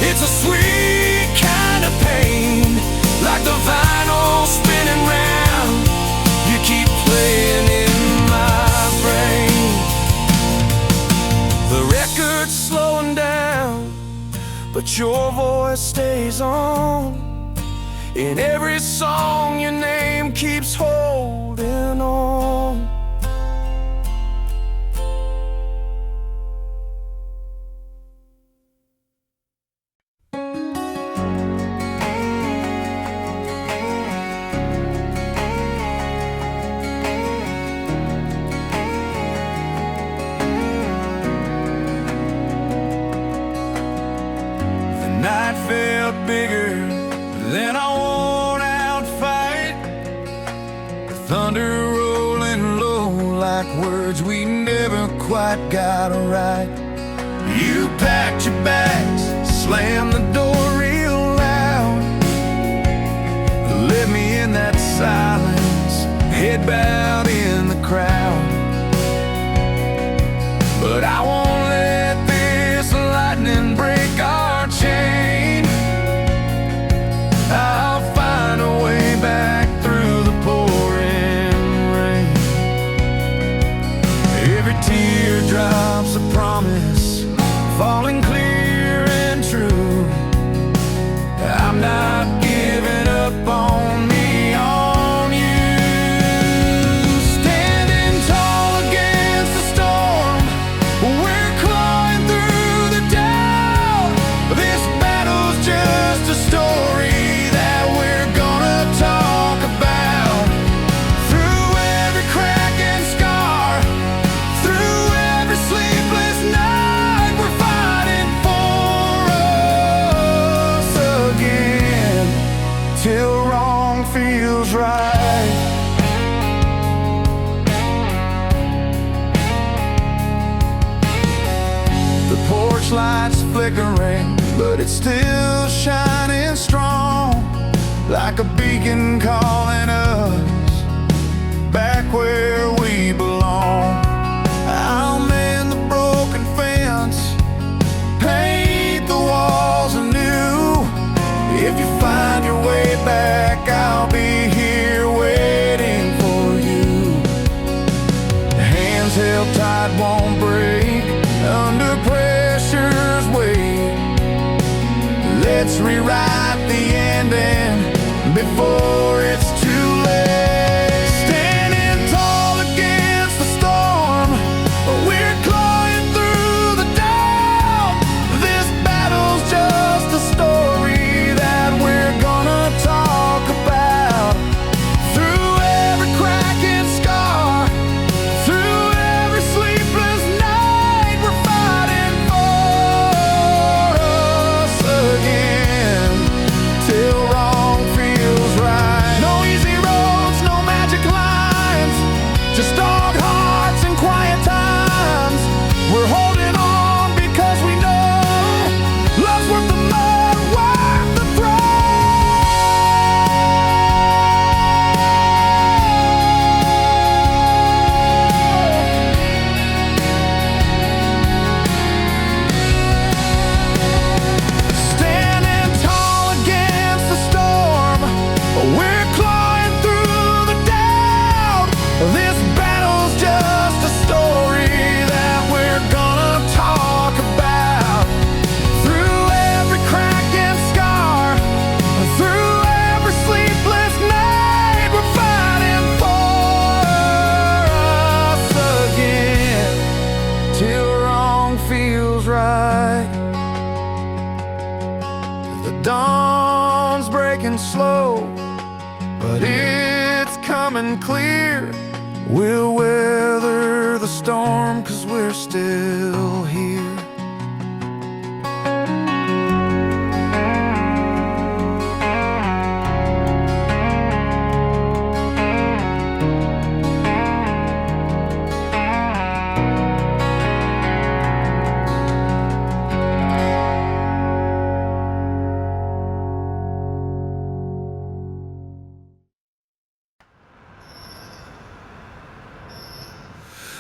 It's a sweet kind of pain, like the vinyl spinning round. You keep playing in my brain. The record's slowing down, but your voice stays on. In every song your name keeps holding on. The night felt bigger than I worn out fight, the thunder rolling low like words we never quite got right. You packed your bags, slammed the door real loud, left me in that silence, head bowed in the crowd. But I won't let this lightning break our chain. I'll find a way back through the pouring rain. Every teardrop's a promise, falling clear and true. I'm not giving up on me, on you. Standing tall against the storm, we're clawing through the doubt. This battle's just a story till wrong feels right. The porch light's flickering, but it's still shining strong, like a beacon calling us back where we belong. I'll mend the broken fence, paint the walls anew. If you find your way back, I'll be here waiting for you. Hands held tight won't break under pressure's weight. Let's rewrite the ending before it's too late. Standing tall against the storm, we're clawing through the doubt. This battle's just a story that we're gonna talk about. Through every crack and scar, through every sleepless night, we're fighting for us again, till wrong feels right. No easy roads, no magic lines, just dog hearts and quiet times. We're holding on because we know love's worth the mud, worth the thrill. slow, but it's coming clear. We'll weather the storm 'cause we're still here.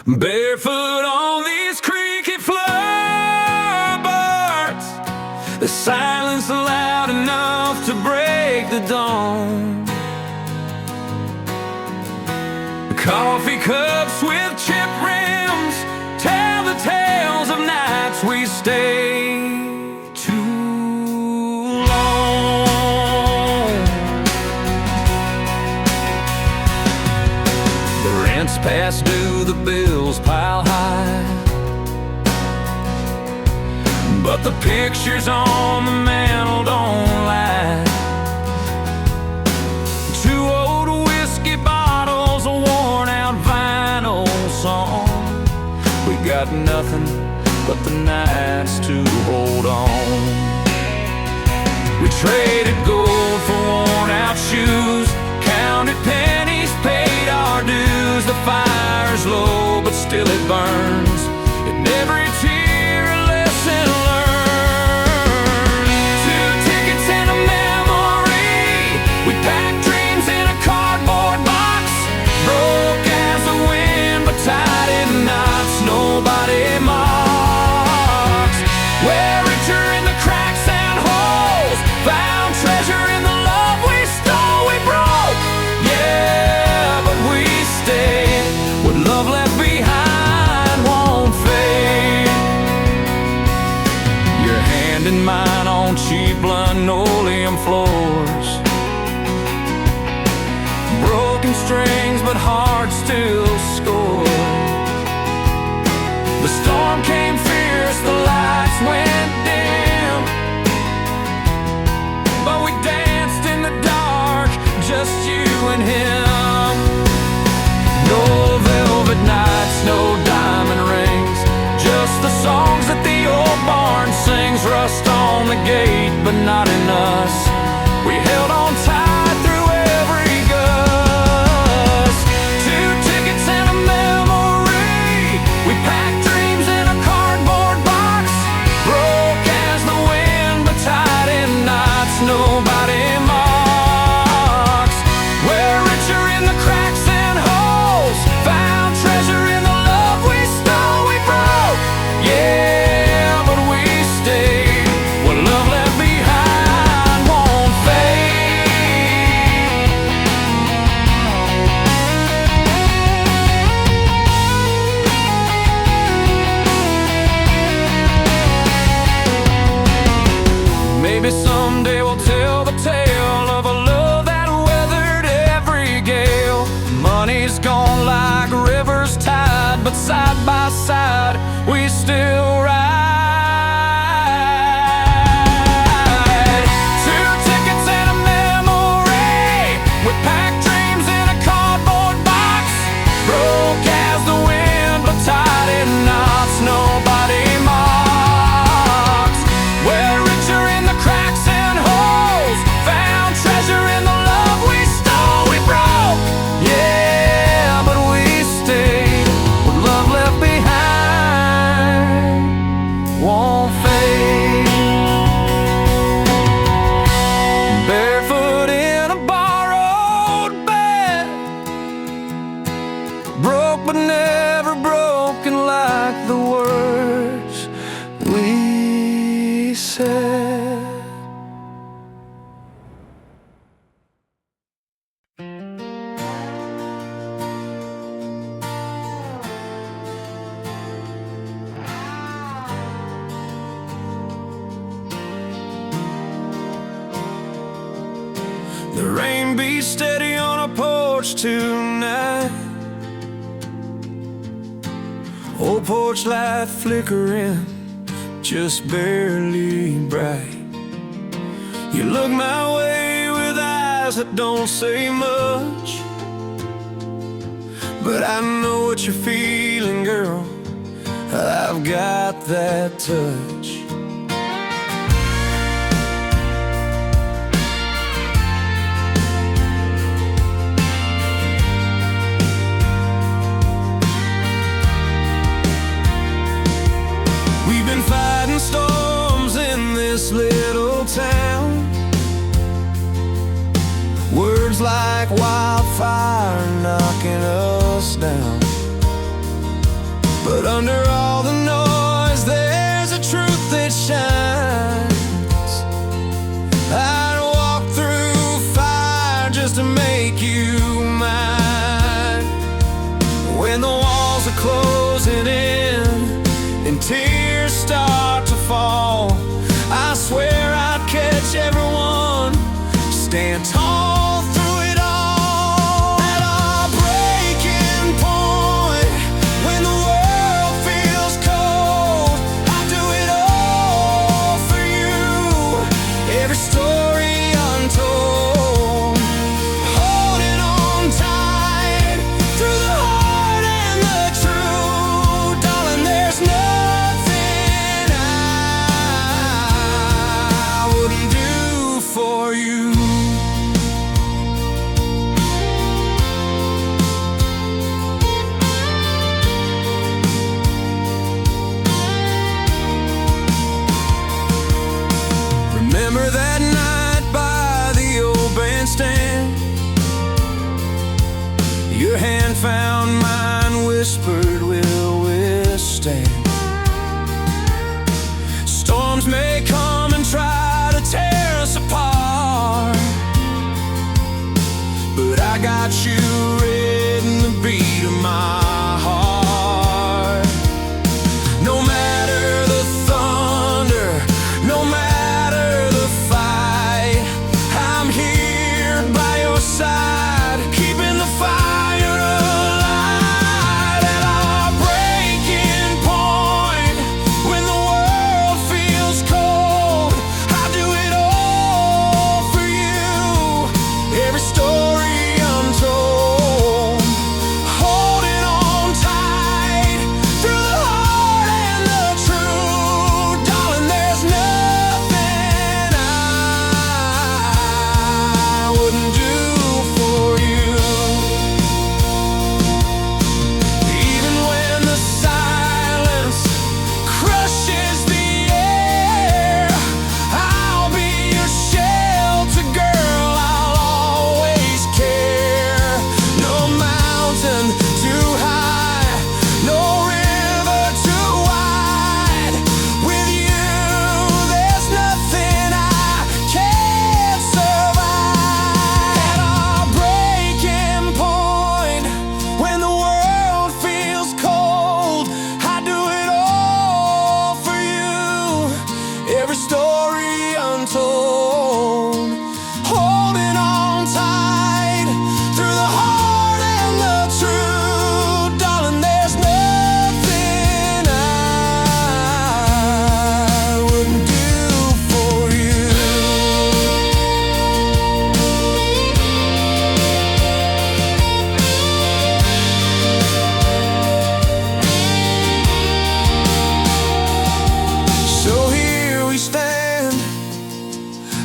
Barefoot on these creaky floorboards, the silence loud enough to break the dawn. Coffee cups with chipped rims tell the tales of nights we stayed too long. The rent's past due, the bills pile high, but the pictures on the mantel don't lie. Two old whiskey bottles, a worn out vinyl song. We got nothing but the nights to hold on. We traded gold for worn out shoes, counted pennies, paid our dues. The fire's low, but still it burns. In every tear, a lesson learned. 2 tickets and a memory. We packed dreams in a cardboard box, broke as the wind, but tied in knots nobody marks. We're richer in the cracks and holes, found treasure in the love we stole. We broke, yeah, but we stayed. What love left behind won't fade. Your hand in mine on cheap linoleum floors, broken strings but hearts still score. The storm came fierce, the lights went dim, but we danced in the dark, just you and him. No velvet nights, no diamond rings, just the songs that the old barn sings. Rust on the gate, but not in us. We held on tight through every gust. 2 tickets and a memory. We packed dreams in a cardboard box, broke as the wind, but tied in knots nobody marks. We're richer in the cracks and holes, found treasure in the love we stole. We broke, yeah, but we stayed. What love left behind won't fade. Maybe someday we'll tell the tale of a love that weathered every gale. Money's gone like rivers tide, but side by side we still ride. 2 tickets and a memory. We packed dreams in a cardboard box, broke as the wind, but tied in knots nobody marks. We're richer in the cracks and holes, found treasure in the love we stole. We broke, yeah, but we stayed. What love left behind won't fade. Barefoot in a borrowed bed, broke but never broken like the words we said. The rain beats steady on a porch tonight, old porch light flickering, just barely bright. You look my way with eyes eyes that don't say much, but I know what you're feeling, girl. I've got that touch. We've been fighting storms in this little town. Words like wildfire knocking us down. But under all the noise, there's a truth that shines. I'd walk through fire just to make you mine. When the walls are closing in and tears start to fall, I swear I'd catch everyone, stand tall through it all. At our breaking point, when the world feels cold, I'll do it all for you. Every story untold, holding on tight through the hard and the true. Darling, there's nothing I wouldn't do for you. Remember that night by the old bandstand? Your hand found mine, whispered we'll withstand. Storms may come and try to tear us apart, but I got you read in the beat of my heart. No matter the thunder, no matter the fight, I'm here by your side, keeping the fire alive. At our breaking point, when the world feels cold, I'll do it all for you. Every story untold, holding on tight through the hard and the true. Darling, there's nothing I wouldn't do for you. Even when the silence crushes the air, I'll be your shelter, girl. I'll always care. No mountain too high, no river too wide. With you, there's nothing I can't survive. At our breaking point, when the world feels cold, I do it all for you. Every story untold, holding on tight through the hard and the true. Darling, there's nothing I wouldn't do for you. So here we stand,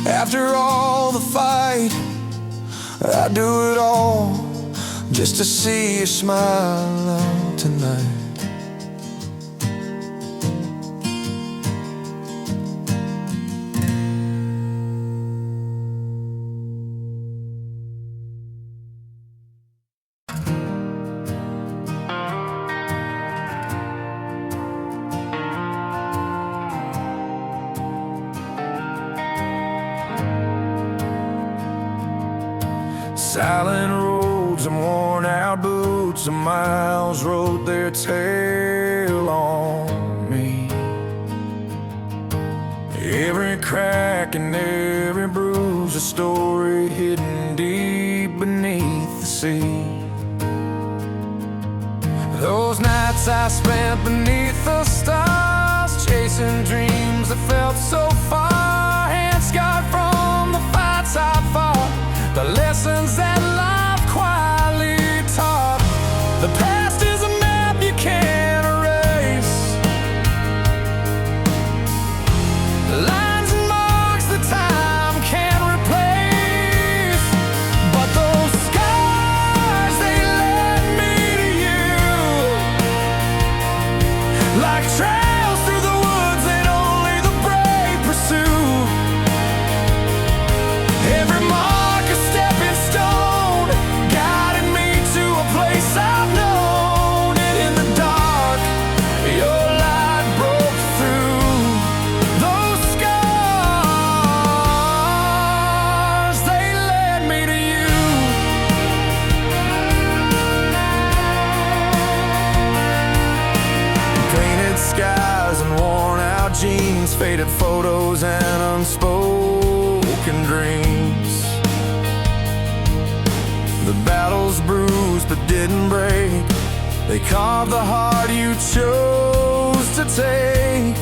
after all the fight. I'd do it all just to see you smile tonight. Silent roads and worn out boots and miles rode their tale on me. Every crack and every bruise, a story hidden deep beneath the sea. Those nights I spent beneath the stars, chasing dreams that felt so far, hands scarred from the fights I fought. The friends, faded photos, and unspoken dreams. The battles bruised but didn't break. They carved the heart you chose to take.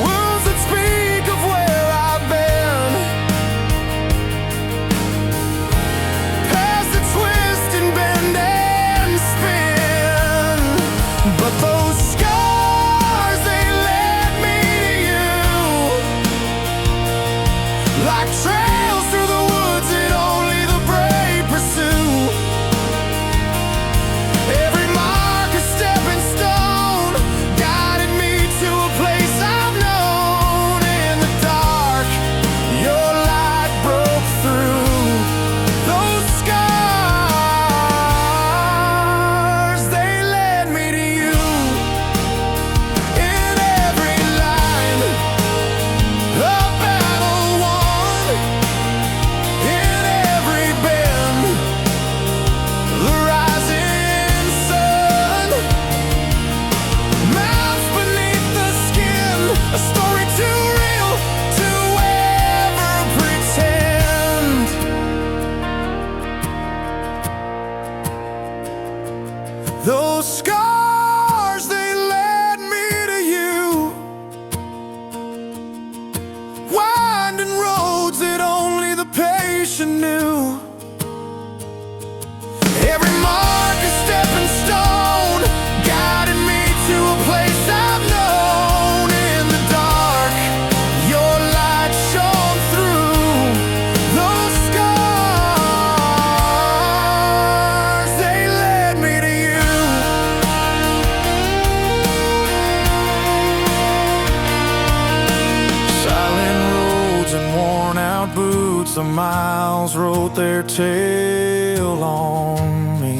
Words that speak of where I've been, past the twist and bend and spin. But those scars, they led me to you, like trails through the woods that only the brave pursue. Every mark a stepping stone, guided me to a place I've known. In the dark, your light broke through. Those scars, they led me to you. In every line, a battle won. In every bend, the rising sun. Mouths beneath the skin, a story too real to ever pretend. Those scars, they led me to you, winding roads that only the patient knew. Every mark a stepping stone, guided me to a place I've known. In the dark, your light shone through. Those scars, they led me to you. Silent roads and worn out boots, the miles wrote their tale on me.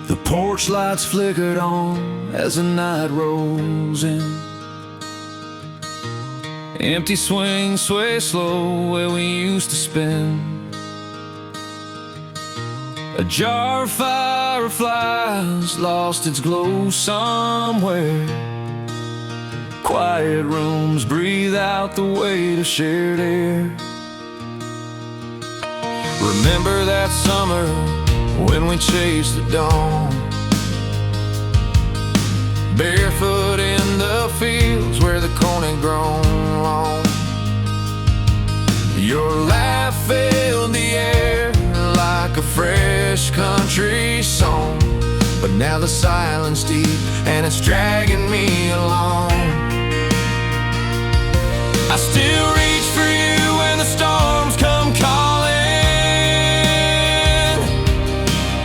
The porch lights flickered on as the night rolls in. Empty swings sway slow where we used to spin. A jar of fireflies lost its glow somewhere. Quiet rooms breathe out the weight of shared air. Remember that summer when we chased the dawn, barefoot in the fields where the corn had grown long. Your laugh filled the air like a fresh country song. But now the silence deep and it's dragging me along. I still reach for you when the storms come calling,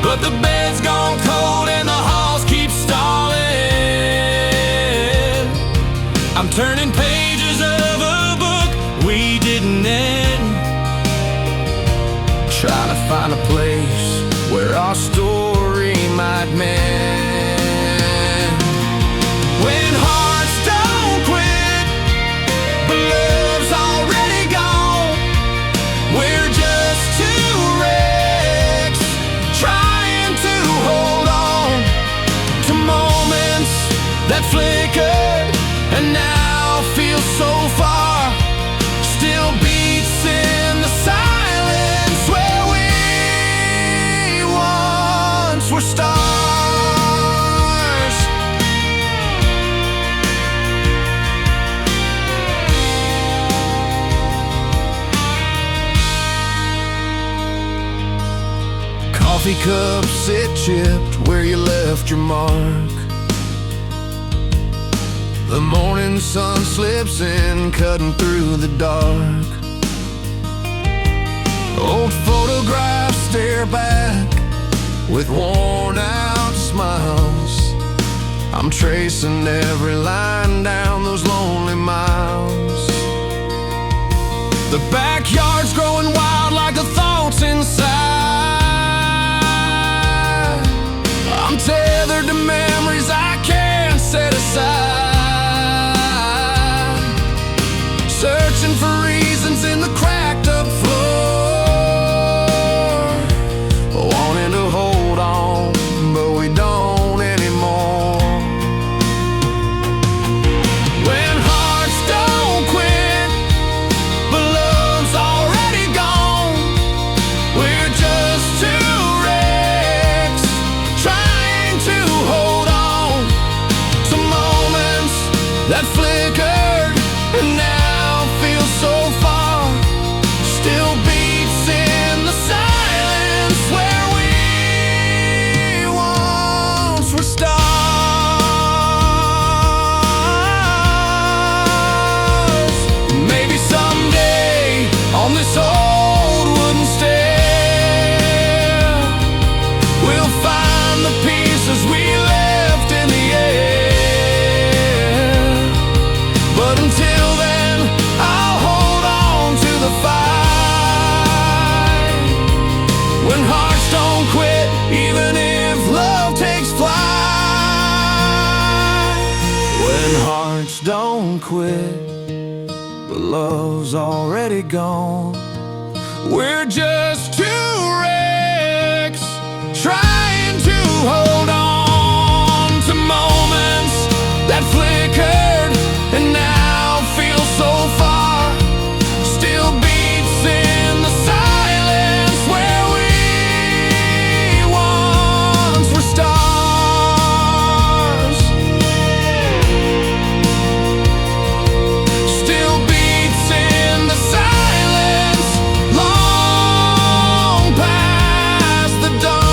but the bed's gone cold and the halls keep stalling. I'm turning pages of a book we didn't end, trying to find a place where our story might mend. When hearts don't quit, but love's already gone, we're just two wrecks trying to hold on to moments that flickered and now feel so far. Still beats in the silence where we once were stars. Coffee cups sit chipped where you left your mark. The morning sun slips in, cutting through the dark. Old photographs stare back with worn out smiles. I'm tracing every line down those lonely miles. The backyard's growing wild like the thoughts inside. don't quit, but love's already gone. We're just two wrecks trying to hold on to moments that flickered and now feel so far. Still beats in the silence where we once were stars. Still beats in the silence long past the dawn.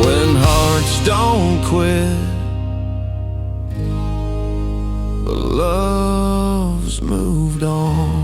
When hearts don't quit, but love's moved on.